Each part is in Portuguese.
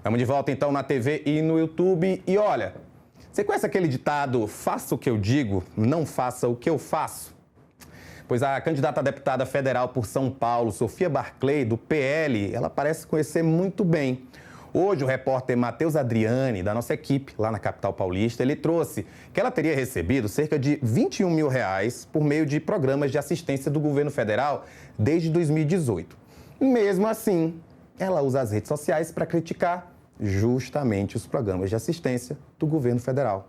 Estamos de volta então na TV e no YouTube. E olha, você conhece aquele ditado, faça o que eu digo, não faça o que eu faço? Pois a candidata a deputada federal por São Paulo, Sofia Barclay, do PL, ela parece conhecer muito bem. Hoje, o repórter Matheus Adriani, da nossa equipe lá na capital paulista, ele trouxe que ela teria recebido cerca de R$21 mil por meio de programas de assistência do governo federal desde 2018. Mesmo assim, ela usa as redes sociais para criticar justamente os programas de assistência do governo federal.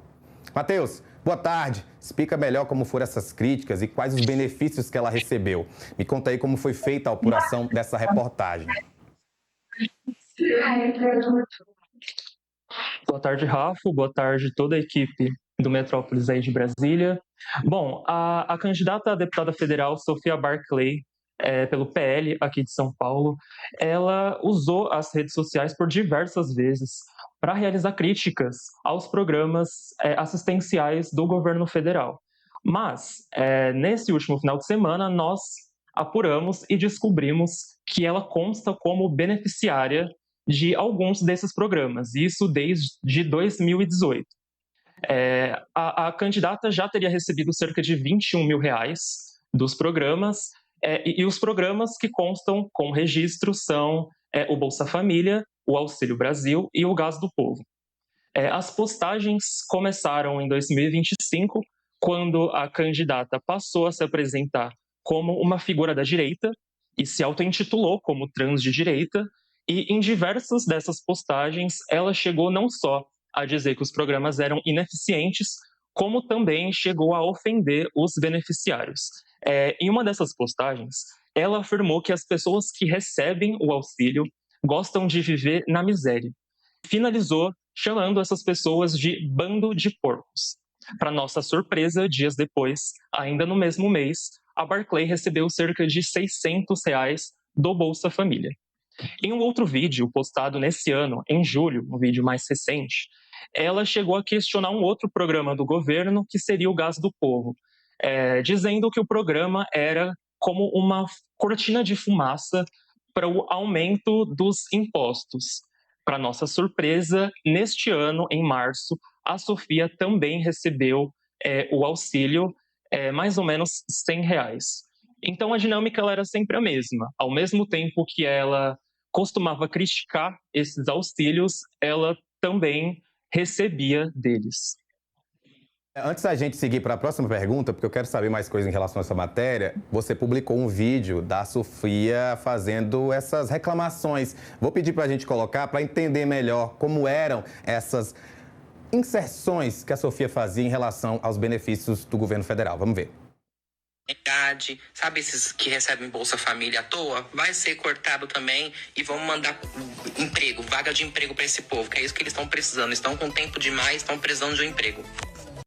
Matheus, boa tarde. Explica melhor como foram essas críticas e quais os benefícios que ela recebeu. Me conta aí como foi feita a apuração dessa reportagem. Boa tarde, Rafa. Boa tarde, toda a equipe do Metrópolis aí de Brasília. Bom, a candidata a deputada federal, Sofia Barclay, pelo PL aqui de São Paulo, ela usou as redes sociais por diversas vezes para realizar críticas aos programas assistenciais do governo federal. Mas, nesse último final de semana, nós apuramos e descobrimos que ela consta como beneficiária de alguns desses programas, isso desde 2018. A candidata já teria recebido cerca de R$21 mil dos programas, e os programas que constam com registro são o Bolsa Família, o Auxílio Brasil e o Gás do Povo. As postagens começaram em 2025, quando a candidata passou a se apresentar como uma figura da direita e se auto-intitulou como trans de direita, e em diversas dessas postagens ela chegou não só a dizer que os programas eram ineficientes, como também chegou a ofender os beneficiários. Em uma dessas postagens, ela afirmou que as pessoas que recebem o auxílio gostam de viver na miséria. Finalizou chamando essas pessoas de bando de porcos. Para nossa surpresa, dias depois, ainda no mesmo mês, a Barclay recebeu cerca de R$600 do Bolsa Família. Em um outro vídeo postado nesse ano, em julho, um vídeo mais recente, ela chegou a questionar um outro programa do governo, que seria o Gás do Povo, dizendo que o programa era como uma cortina de fumaça para o aumento dos impostos. Para nossa surpresa, neste ano, em março, a Sofia também recebeu o auxílio, mais ou menos R$100. Então a dinâmica ela era sempre a mesma. Ao mesmo tempo que ela costumava criticar esses auxílios, ela também recebia deles. Antes da gente seguir para a próxima pergunta, porque eu quero saber mais coisas em relação a essa matéria, você publicou um vídeo da Sofia fazendo essas reclamações. Vou pedir para a gente colocar para entender melhor como eram essas inserções que a Sofia fazia em relação aos benefícios do governo federal. Vamos ver. Sabe esses que recebem Bolsa Família à toa? Vai ser cortado também e vão mandar emprego, vaga de emprego para esse povo, que é isso que eles estão precisando. Estão com tempo demais, estão precisando de um emprego.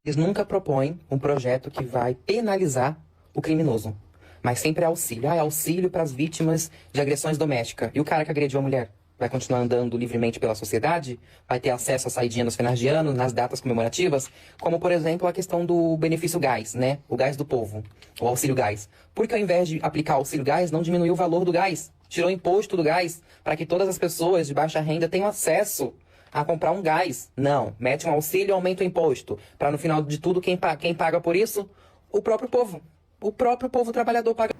Eles nunca propõem um projeto que vai penalizar o criminoso, mas sempre é auxílio. É auxílio para as vítimas de agressões domésticas. E o cara que agrediu a mulher vai continuar andando livremente pela sociedade? Vai ter acesso à saidinha nos finais de ano, nas datas comemorativas? Como, por exemplo, a questão do benefício gás, né? O gás do povo, o auxílio gás. Porque ao invés de aplicar o auxílio gás, não diminuiu o valor do gás. Tirou o imposto do gás para que todas as pessoas de baixa renda tenham acesso a comprar um gás. Não, mete um auxílio e aumenta o imposto. Para no final de tudo, quem paga por isso? O próprio povo. O próprio povo trabalhador paga.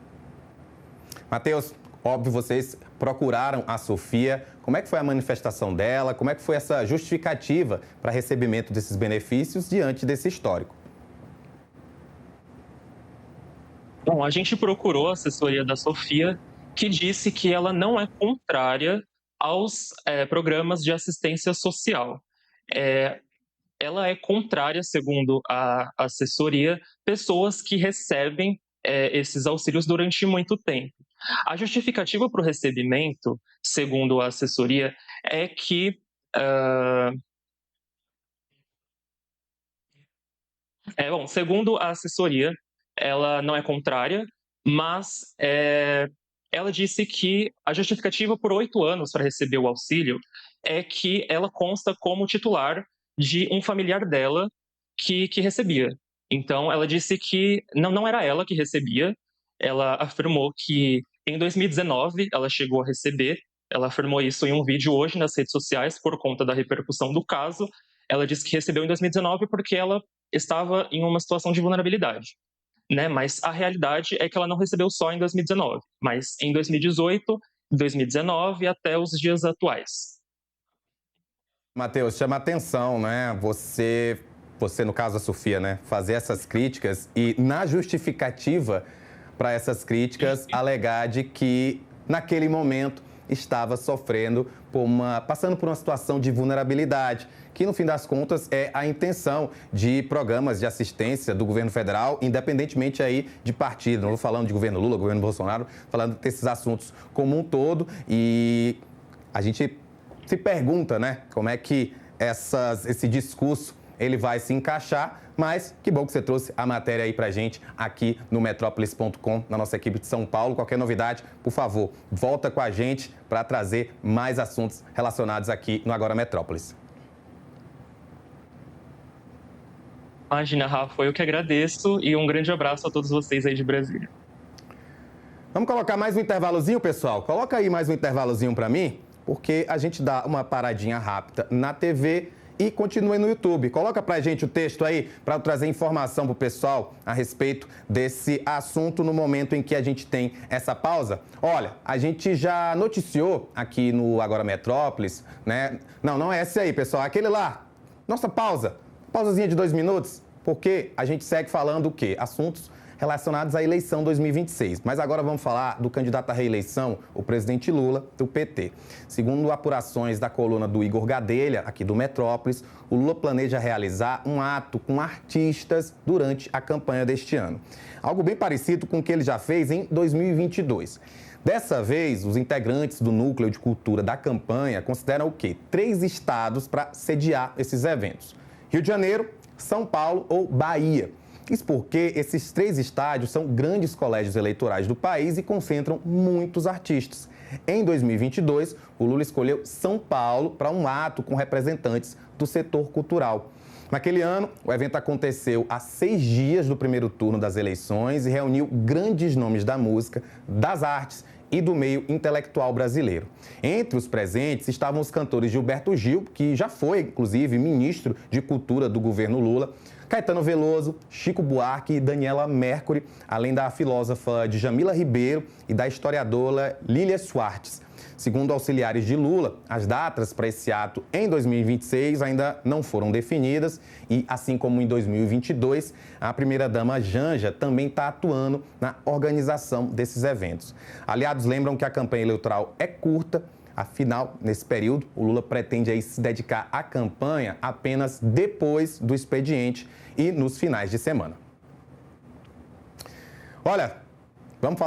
Matheus, óbvio, vocês procuraram a Sofia. Como é que foi a manifestação dela? Como é que foi essa justificativa para recebimento desses benefícios diante desse histórico? Bom, a gente procurou a assessoria da Sofia, que disse que ela não é contrária aos programas de assistência social. Ela é contrária, segundo a assessoria, pessoas que recebem esses auxílios durante muito tempo. A justificativa para o recebimento, segundo a assessoria, é que segundo a assessoria, ela não é contrária, mas ela disse que a justificativa por 8 anos para receber o auxílio é que ela consta como titular de um familiar dela que recebia. Então, ela disse que não era ela que recebia. Ela afirmou que em 2019 ela chegou a receber Ela afirmou isso em um vídeo hoje nas redes sociais por conta da repercussão do caso. Ela disse que recebeu em 2019 porque ela estava em uma situação de vulnerabilidade, né? Mas a realidade é que ela não recebeu só em 2019, mas em 2018, 2019 até os dias atuais. Matheus, chama atenção, né? Você, no caso a Sofia, né? Fazer essas críticas e, na justificativa para essas críticas, alegar de que, naquele momento, estava sofrendo passando por uma situação de vulnerabilidade, que, no fim das contas, é a intenção de programas de assistência do governo federal, independentemente aí de partido. Não vou falando de governo Lula, governo Bolsonaro, falando desses assuntos como um todo. E a gente se pergunta, né, como é que esse discurso ele vai se encaixar, mas que bom que você trouxe a matéria aí pra gente aqui no Metrópolis.com, na nossa equipe de São Paulo. Qualquer novidade, por favor, volta com a gente para trazer mais assuntos relacionados aqui no Agora Metrópolis. Imagina, Rafa, eu que agradeço e um grande abraço a todos vocês aí de Brasília. Vamos colocar mais um intervalozinho, pessoal? Coloca aí mais um intervalozinho para mim, porque a gente dá uma paradinha rápida na TV e continua no YouTube. Coloca pra gente o texto aí para trazer informação pro pessoal a respeito desse assunto no momento em que a gente tem essa pausa. Olha, a gente já noticiou aqui no Agora Metrópolis, né? Não é esse aí, pessoal, aquele lá. Nossa pausa. Pausazinha de 2 minutos, porque a gente segue falando o quê? Assuntos relacionados à eleição 2026. Mas agora vamos falar do candidato à reeleição, o presidente Lula, do PT. Segundo apurações da coluna do Igor Gadelha, aqui do Metrópolis, o Lula planeja realizar um ato com artistas durante a campanha deste ano. Algo bem parecido com o que ele já fez em 2022. Dessa vez, os integrantes do núcleo de cultura da campanha consideram o quê? 3 estados para sediar esses eventos: Rio de Janeiro, São Paulo ou Bahia. Isso porque esses 3 estádios são grandes colégios eleitorais do país e concentram muitos artistas. Em 2022, o Lula escolheu São Paulo para um ato com representantes do setor cultural. Naquele ano, o evento aconteceu a 6 dias do primeiro turno das eleições e reuniu grandes nomes da música, das artes e do meio intelectual brasileiro. Entre os presentes estavam os cantores Gilberto Gil, que já foi, inclusive, ministro de Cultura do governo Lula, Caetano Veloso, Chico Buarque e Daniela Mercury, além da filósofa Djamila Ribeiro e da historiadora Lília Schwartz. Segundo auxiliares de Lula, as datas para esse ato em 2026 ainda não foram definidas e, assim como em 2022, a primeira-dama Janja também está atuando na organização desses eventos. Aliados lembram que a campanha eleitoral é curta. Afinal, nesse período, o Lula pretende aí se dedicar à campanha apenas depois do expediente e nos finais de semana. Olha, vamos falar